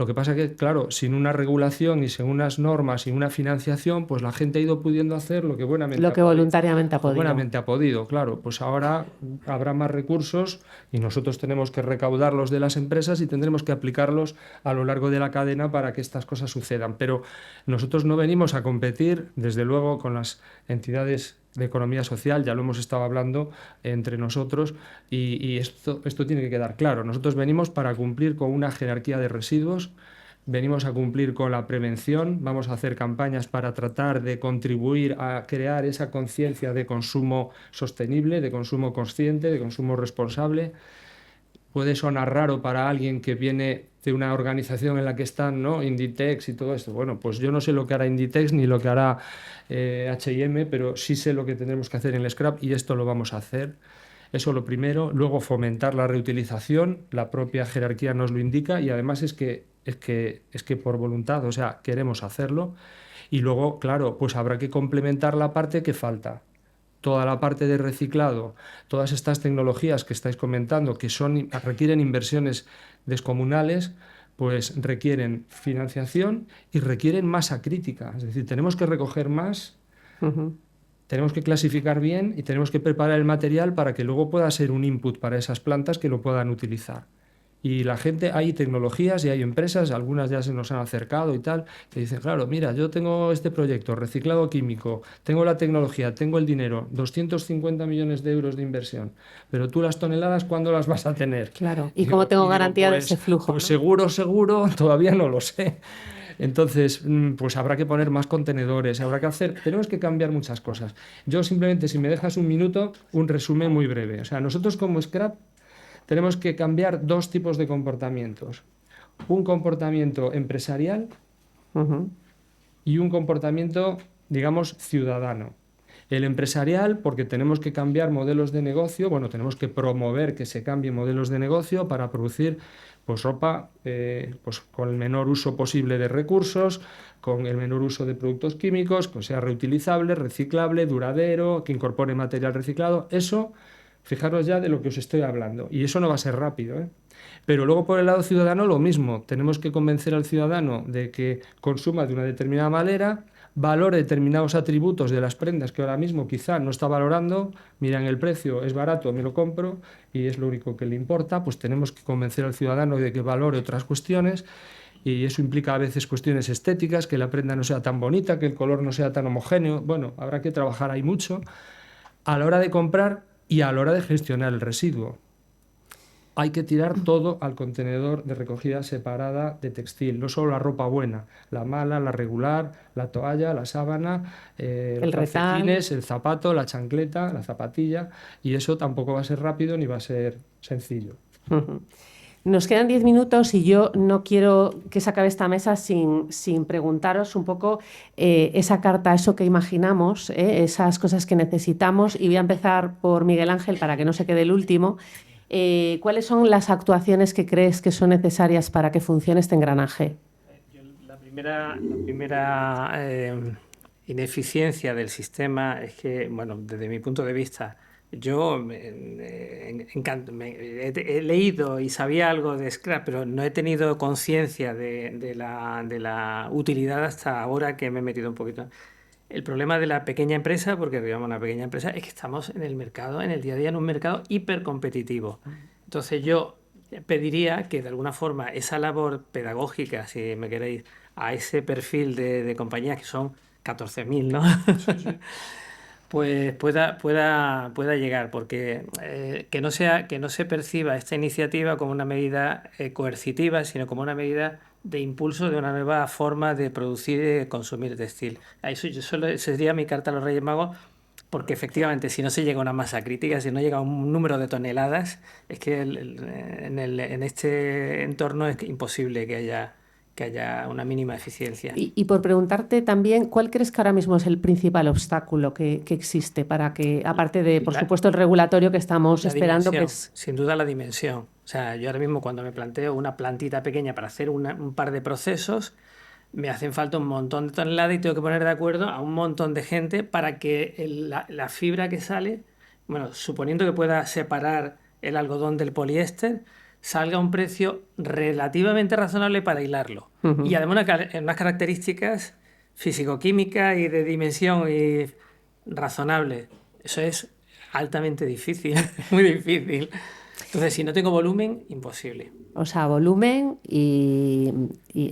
Lo que pasa que, claro, sin una regulación y sin unas normas y una financiación, pues la gente ha ido pudiendo hacer lo que buenamente Lo que voluntariamente ha Lo que podido. buenamente ha podido, claro. Pues ahora habrá más recursos y nosotros tenemos que recaudarlos de las empresas y tendremos que aplicarlos a lo largo de la cadena para que estas cosas sucedan. Pero nosotros no venimos a competir, desde luego, con las entidades de economía social, ya lo hemos estado hablando entre nosotros, y esto tiene que quedar claro. Nosotros venimos para cumplir con una jerarquía de residuos, venimos a cumplir con la prevención, vamos a hacer campañas para tratar de contribuir a crear esa conciencia de consumo sostenible, de consumo consciente, de consumo responsable. Puede sonar raro para alguien que viene de una organización en la que están, ¿no? Inditex y todo esto. Bueno, pues yo no sé lo que hará Inditex ni lo que hará H&M, pero sí sé lo que tenemos que hacer en el scrap y esto lo vamos a hacer. Eso lo primero. Luego fomentar la reutilización, la propia jerarquía nos lo indica y además es que por voluntad, o sea, queremos hacerlo. Y luego, claro, pues habrá que complementar la parte que falta. Toda la parte de reciclado, todas estas tecnologías que estáis comentando, que requieren inversiones descomunales, pues requieren financiación y requieren masa crítica. Es decir, tenemos que recoger más, tenemos que clasificar bien y tenemos que preparar el material para que luego pueda ser un input para esas plantas que lo puedan utilizar. Y la gente, hay tecnologías y hay empresas, algunas ya se nos han acercado y tal, que dicen, claro, mira, yo tengo este proyecto, reciclado químico, tengo la tecnología, tengo el dinero, 250 millones de euros de inversión, pero tú las toneladas, ¿cuándo las vas a tener? Claro. ¿Y cómo tengo garantía de ese flujo? Pues ¿no? seguro, todavía no lo sé. Entonces, pues habrá que poner más contenedores, tenemos que cambiar muchas cosas. Yo simplemente, si me dejas un minuto, un resumen muy breve. O sea, nosotros como Scrap tenemos que cambiar dos tipos de comportamientos. Un comportamiento empresarial y un comportamiento, digamos, ciudadano. El empresarial, porque tenemos que cambiar modelos de negocio, bueno, tenemos que promover que se cambien modelos de negocio para producir pues, ropa pues, con el menor uso posible de recursos, con el menor uso de productos químicos, que sea reutilizable, reciclable, duradero, que incorpore material reciclado. Eso, fijaros ya de lo que os estoy hablando. Y eso no va a ser rápido, ¿eh? Pero luego por el lado ciudadano lo mismo. Tenemos que convencer al ciudadano de que consuma de una determinada manera, valore determinados atributos de las prendas que ahora mismo quizá no está valorando, miran el precio, es barato, me lo compro y es lo único que le importa, pues tenemos que convencer al ciudadano de que valore otras cuestiones y eso implica a veces cuestiones estéticas, que la prenda no sea tan bonita, que el color no sea tan homogéneo. Bueno, habrá que trabajar ahí mucho a la hora de comprar y a la hora de gestionar el residuo. Hay que tirar todo al contenedor de recogida separada de textil, no solo la ropa buena, la mala, la regular, la toalla, la sábana, los calcetines, el zapato, la chancleta, la zapatilla, y eso tampoco va a ser rápido ni va a ser sencillo. Nos quedan 10 minutos y yo no quiero que se acabe esta mesa sin preguntaros un poco esa carta, eso que imaginamos, esas cosas que necesitamos, y voy a empezar por Miguel Ángel para que no se quede el último. ¿Cuáles son las actuaciones que crees que son necesarias para que funcione este engranaje? La primera ineficiencia del sistema es que, bueno, desde mi punto de vista, yo he leído y sabía algo de Scrap, pero no he tenido conciencia de la utilidad hasta ahora que me he metido un poquito. El problema de la pequeña empresa, porque digamos una pequeña empresa, es que estamos en el mercado, en el día a día, en un mercado hipercompetitivo. Entonces yo pediría que de alguna forma esa labor pedagógica, si me queréis, a ese perfil de compañías que son 14.000, ¿no? Sí, sí. Pues pueda llegar, porque que no se perciba esta iniciativa como una medida coercitiva, sino como una medida de impulso de una nueva forma de producir y consumir textil. Eso sería mi carta a los Reyes Magos, porque efectivamente si no se llega a una masa crítica, si no llega a un número de toneladas, es que en este entorno es imposible que haya una mínima eficiencia. Y por preguntarte también, ¿cuál crees que ahora mismo es el principal obstáculo que existe para que, aparte de, por supuesto, el regulatorio que estamos esperando? Que es... Sin duda la dimensión. O sea, yo ahora mismo cuando me planteo una plantita pequeña para hacer un par de procesos, me hacen falta un montón de toneladas y tengo que poner de acuerdo a un montón de gente para que la fibra que sale, bueno, suponiendo que pueda separar el algodón del poliéster, salga a un precio relativamente razonable para hilarlo. Y además unas características físico-químicas y de dimensión y razonables. Eso es altamente difícil, muy difícil. Entonces, si no tengo volumen, imposible. O sea, volumen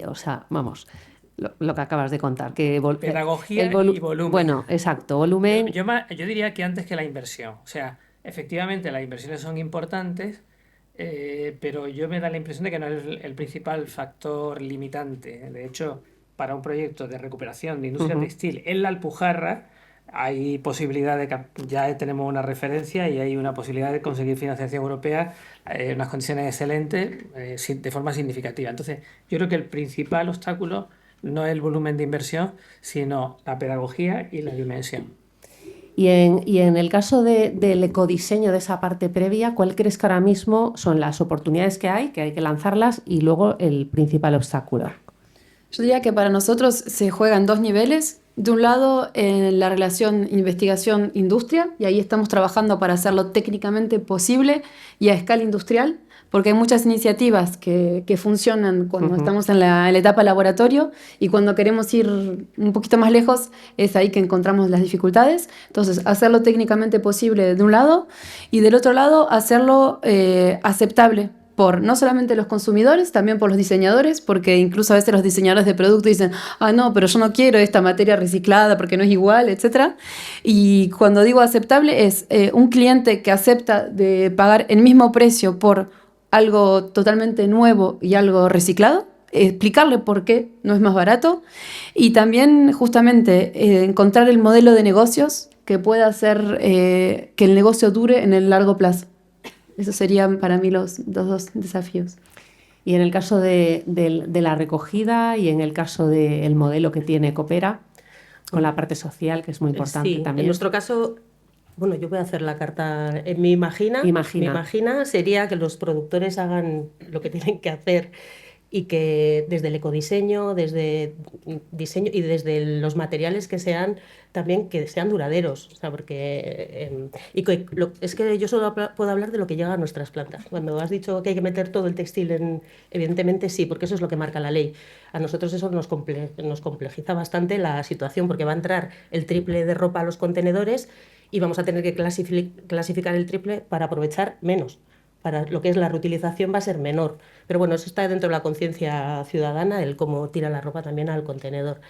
o sea, vamos, lo que acabas de contar. Pedagogía y volumen. Bueno, exacto, volumen. Yo diría que antes que la inversión. O sea, efectivamente las inversiones son importantes, pero yo me da la impresión de que no es el principal factor limitante. De hecho, para un proyecto de recuperación de industria textil en la Alpujarra, hay posibilidad ya tenemos una referencia y hay una posibilidad de conseguir financiación europea en unas condiciones excelentes, de forma significativa. Entonces, yo creo que el principal obstáculo no es el volumen de inversión, sino la pedagogía y la dimensión. Y en el caso del ecodiseño de esa parte previa, ¿cuál crees que ahora mismo son las oportunidades que hay que lanzarlas, y luego el principal obstáculo? Yo diría que para nosotros se juega en dos niveles. De un lado, en la relación investigación-industria, y ahí estamos trabajando para hacerlo técnicamente posible y a escala industrial, porque hay muchas iniciativas que funcionan cuando estamos en la etapa laboratorio, y cuando queremos ir un poquito más lejos es ahí que encontramos las dificultades. Entonces, hacerlo técnicamente posible de un lado, y del otro lado hacerlo aceptable por no solamente los consumidores, también por los diseñadores, porque incluso a veces los diseñadores de producto dicen, no, pero yo no quiero esta materia reciclada porque no es igual, etc. Y cuando digo aceptable es un cliente que acepta de pagar el mismo precio por algo totalmente nuevo y algo reciclado, explicarle por qué no es más barato, y también justamente encontrar el modelo de negocios que pueda hacer que el negocio dure en el largo plazo. Esos serían para mí los dos desafíos. Y en el caso de la recogida, y en el caso del modelo que tiene Coopera, con la parte social, que es muy importante también. En nuestro caso, bueno, yo voy a hacer la carta. Me imagina sería que los productores hagan lo que tienen que hacer, y que desde el ecodiseño, desde diseño y desde los materiales que sean duraderos, o sea, porque es que yo solo puedo hablar de lo que llega a nuestras plantas. Cuando has dicho que hay que meter todo el textil evidentemente sí, porque eso es lo que marca la ley. A nosotros eso nos complejiza bastante la situación, porque va a entrar el triple de ropa a los contenedores y vamos a tener que clasificar el triple para aprovechar menos. Para lo que es la reutilización va a ser menor. Pero bueno, eso está dentro de la conciencia ciudadana, el cómo tira la ropa también al contenedor.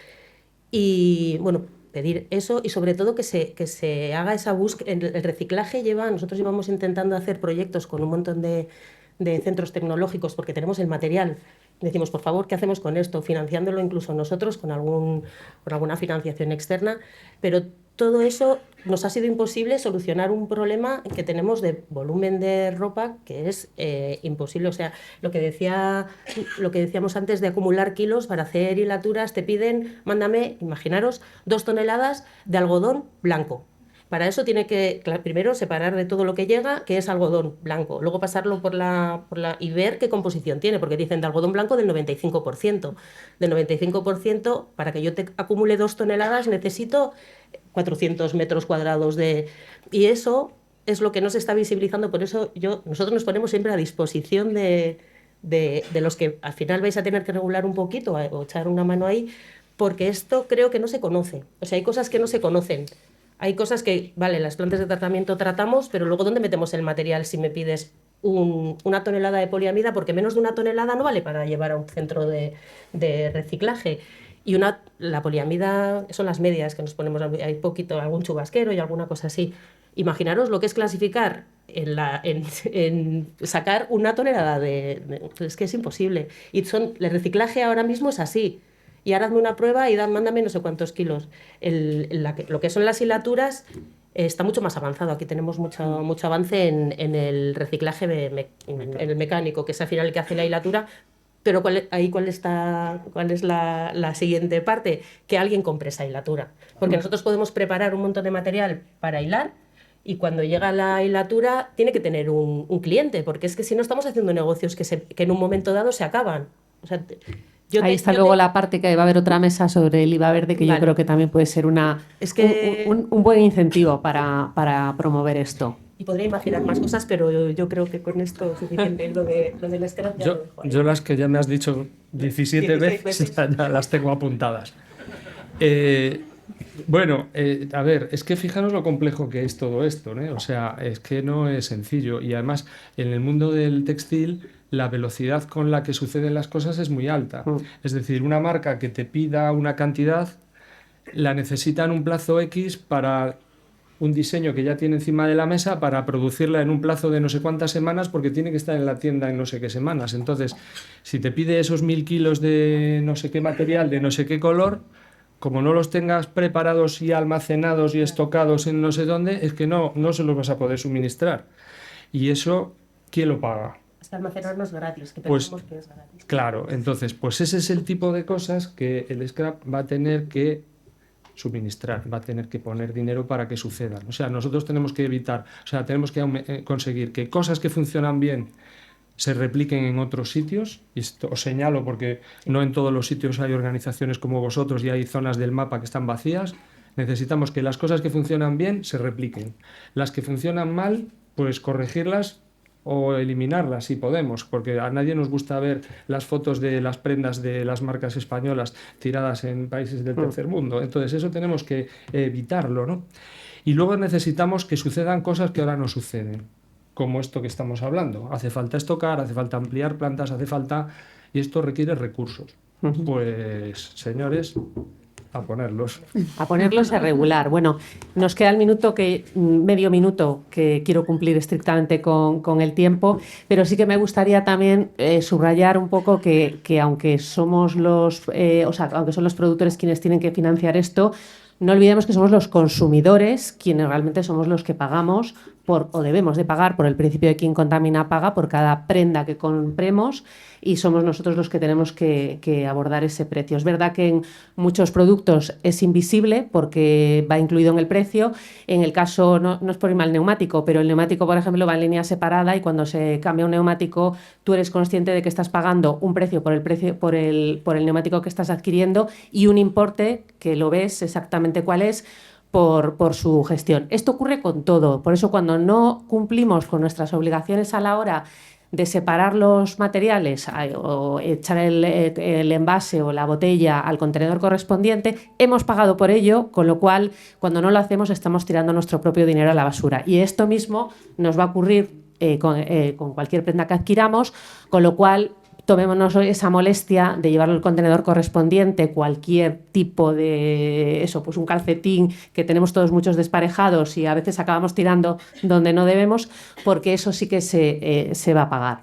Y bueno, pedir eso, y sobre todo que se haga esa búsqueda. El reciclaje nosotros llevamos intentando hacer proyectos con un montón de centros tecnológicos, porque tenemos el material. Decimos, por favor, ¿qué hacemos con esto? Financiándolo incluso nosotros con alguna financiación externa, pero todo eso nos ha sido imposible solucionar un problema que tenemos de volumen de ropa que es imposible. O sea, lo que decíamos antes de acumular kilos para hacer hilaturas, te piden, mándame, imaginaros, 2 toneladas de algodón blanco. Para eso tiene que primero separar de todo lo que llega, que es algodón blanco, luego pasarlo y ver qué composición tiene, porque dicen de algodón blanco del 95%. Del 95%, para que yo te acumule 2 toneladas, necesito 400 metros cuadrados y eso es lo que no se está visibilizando. Por eso nosotros nos ponemos siempre a disposición de los que al final vais a tener que regular un poquito o echar una mano ahí, porque esto creo que no se conoce. O sea, hay cosas que no se conocen. Hay cosas que, vale, las plantas de tratamiento tratamos, pero luego ¿dónde metemos el material si me pides una tonelada de poliamida? Porque menos de 1 tonelada no vale para llevar a un centro de reciclaje. Y la poliamida son las medias que nos ponemos, hay poquito, algún chubasquero y alguna cosa así. Imaginaros lo que es clasificar en sacar 1 tonelada es que es imposible. Y el reciclaje ahora mismo es así. Y ahora hazme una prueba y mándame no sé cuántos kilos. Lo que son las hilaturas está mucho más avanzado. Aquí tenemos mucho avance en el reciclaje en el mecánico, que es al final el que hace la hilatura. Pero ¿cuál es la siguiente parte? Que alguien compre esa hilatura. Porque nosotros podemos preparar un montón de material para hilar, y cuando llega la hilatura tiene que tener un cliente, porque es que si no estamos haciendo negocios que en un momento dado se acaban. O sea, ahí está luego la parte que va a haber otra mesa sobre el IVA verde, que yo creo que también puede ser un buen incentivo para promover esto. Y podría imaginar más cosas, pero yo creo que con esto es suficiente. Lo del scrap ya lo dejo ahí. Yo las que ya me has dicho 17 veces ya las tengo apuntadas. Bueno, a ver, es que fijaros lo complejo que es todo esto, ¿no? O sea, es que no es sencillo. Y además, en el mundo del textil, la velocidad con la que suceden las cosas es muy alta. Es decir, una marca que te pida una cantidad, la necesita en un plazo X para un diseño que ya tiene encima de la mesa para producirla en un plazo de no sé cuántas semanas porque tiene que estar en la tienda en no sé qué semanas. Entonces, si te pide esos 1000 kilos de no sé qué material, de no sé qué color, como no los tengas preparados y almacenados y estocados en no sé dónde, es que no se los vas a poder suministrar. Y eso, ¿quién lo paga? Hasta almacenarlo es gratis, que Pues, pensamos que es gratis. Claro, entonces, pues ese es el tipo de cosas que el scrap va a tener que suministrar, va a tener que poner dinero para que sucedan. O sea, nosotros tenemos que evitar, o sea, tenemos que conseguir que cosas que funcionan bien se repliquen en otros sitios, y esto os señalo porque no en todos los sitios hay organizaciones como vosotros y hay zonas del mapa que están vacías. Necesitamos que las cosas que funcionan bien se repliquen. Las que funcionan mal, pues corregirlas o eliminarlas si podemos, porque a nadie nos gusta ver las fotos de las prendas de las marcas españolas tiradas en países del tercer mundo. Entonces eso tenemos que evitarlo, ¿no? Y luego necesitamos que sucedan cosas que ahora no suceden, como esto que estamos hablando. Hace falta estocar, hace falta ampliar plantas, hace falta... Y esto requiere recursos. Pues, señores, a ponerlos. A ponerlos a regular. Bueno, nos queda medio minuto que quiero cumplir estrictamente con el tiempo, pero sí que me gustaría también subrayar un poco que aunque somos aunque son los productores quienes tienen que financiar esto, no olvidemos que somos los consumidores quienes realmente somos los que pagamos o debemos de pagar por el principio de quien contamina paga por cada prenda que compremos, y somos nosotros los que tenemos que abordar ese precio. Es verdad que en muchos productos es invisible porque va incluido en el precio. En el caso, no es por ir mal neumático, pero el neumático, por ejemplo, va en línea separada y cuando se cambia un neumático tú eres consciente de que estás pagando un precio por el neumático que estás adquiriendo y un importe que lo ves exactamente cuál es por su gestión. Esto ocurre con todo. Por eso cuando no cumplimos con nuestras obligaciones a la hora de separar los materiales o echar el envase o la botella al contenedor correspondiente, hemos pagado por ello, con lo cual, cuando no lo hacemos, estamos tirando nuestro propio dinero a la basura. Y esto mismo nos va a ocurrir con cualquier prenda que adquiramos, con lo cual tomémonos esa molestia de llevarlo al contenedor correspondiente, cualquier tipo de pues un calcetín, que tenemos todos muchos desparejados y a veces acabamos tirando donde no debemos, porque eso sí que se va a pagar.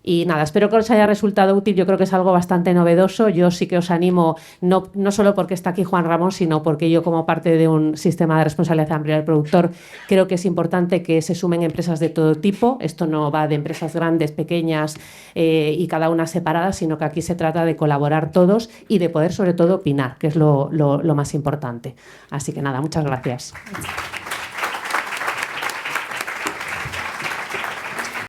Y nada, espero que os haya resultado útil. Yo creo que es algo bastante novedoso. Yo sí que os animo, no solo porque está aquí Juan Ramón, sino porque yo, como parte de un sistema de responsabilidad amplia del productor, creo que es importante que se sumen empresas de todo tipo. Esto no va de empresas grandes, pequeñas y cada una separada, sino que aquí se trata de colaborar todos y de poder, sobre todo, opinar, que es lo más importante. Así que nada, muchas gracias.